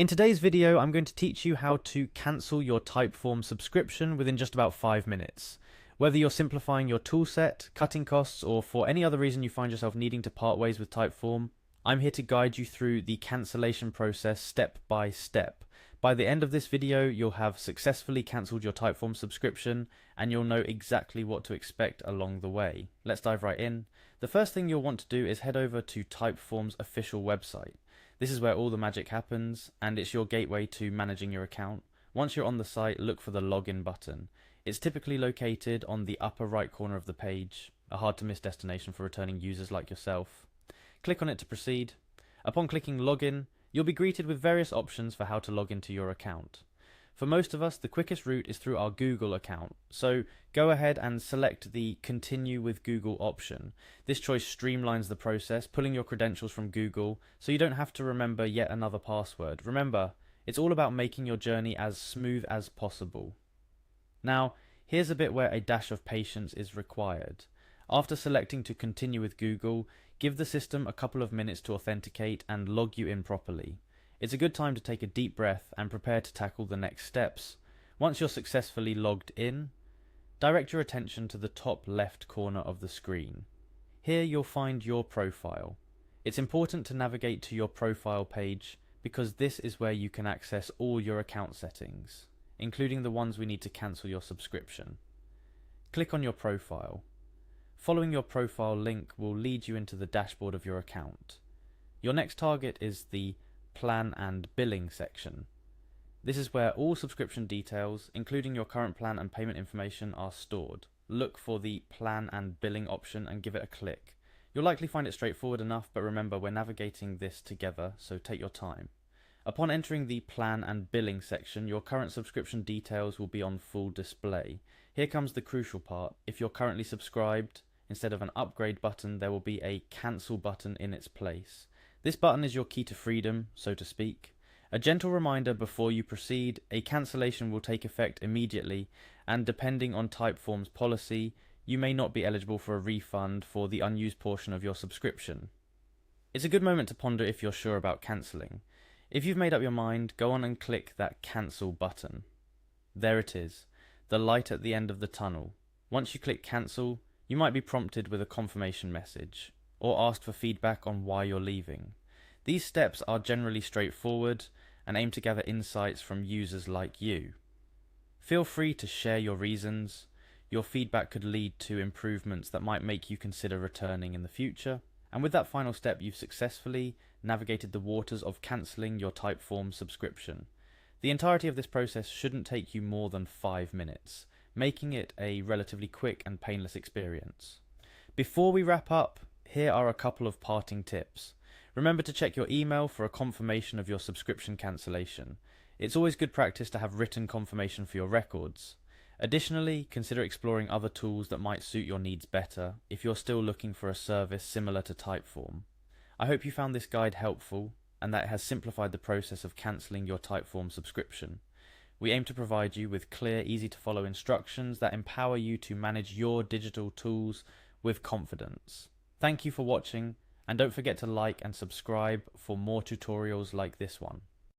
In today's video, I'm going to teach you how to cancel your Typeform subscription within just about 5 minutes. Whether you're simplifying your toolset, cutting costs, or for any other reason you find yourself needing to part ways with Typeform, I'm here to guide you through the cancellation process step by step. By the end of this video, you'll have successfully cancelled your Typeform subscription and you'll know exactly what to expect along the way. Let's dive right in. The first thing you'll want to do is head over to Typeform's official website. This is where all the magic happens, and it's your gateway to managing your account. Once you're on the site, look for the login button. It's typically located on the upper right corner of the page, a hard to miss destination for returning users like yourself. Click on it to proceed. Upon clicking login, you'll be greeted with various options for how to log into your account. For most of us, the quickest route is through our Google account, so go ahead and select the Continue with Google option. This choice streamlines the process, pulling your credentials from Google, so you don't have to remember yet another password. Remember, it's all about making your journey as smooth as possible. Now, here's a bit where a dash of patience is required. After selecting to continue with Google, give the system a couple of minutes to authenticate and log you in properly. It's a good time to take a deep breath and prepare to tackle the next steps. Once you're successfully logged in, direct your attention to the top left corner of the screen. Here you'll find your profile. It's important to navigate to your profile page because this is where you can access all your account settings, including the ones we need to cancel your subscription. Click on your profile. Following your profile link will lead you into the dashboard of your account. Your next target is the Plan and Billing section. This is where all subscription details, including your current plan and payment information, are stored. Look for the Plan and Billing option and give it a click. You'll likely find it straightforward enough, but remember, we're navigating this together, so take your time. Upon entering the Plan and Billing section, your current subscription details will be on full display. Here comes the crucial part. If you're currently subscribed, instead of an upgrade button, there will be a cancel button in its place. This button is your key to freedom, so to speak. A gentle reminder before you proceed, a cancellation will take effect immediately, and depending on Typeform's policy, you may not be eligible for a refund for the unused portion of your subscription. It's a good moment to ponder if you're sure about cancelling. If you've made up your mind, go on and click that cancel button. There it is, the light at the end of the tunnel. Once you click cancel, you might be prompted with a confirmation message, or asked for feedback on why you're leaving. These steps are generally straightforward and aim to gather insights from users like you. Feel free to share your reasons. Your feedback could lead to improvements that might make you consider returning in the future. And with that final step, you've successfully navigated the waters of cancelling your Typeform subscription. The entirety of this process shouldn't take you more than 5 minutes, making it a relatively quick and painless experience. Before we wrap up, here are a couple of parting tips. Remember to check your email for a confirmation of your subscription cancellation. It's always good practice to have written confirmation for your records. Additionally, consider exploring other tools that might suit your needs better if you're still looking for a service similar to Typeform. I hope you found this guide helpful and that it has simplified the process of cancelling your Typeform subscription. We aim to provide you with clear, easy to follow instructions that empower you to manage your digital tools with confidence. Thank you for watching, and don't forget to like and subscribe for more tutorials like this one.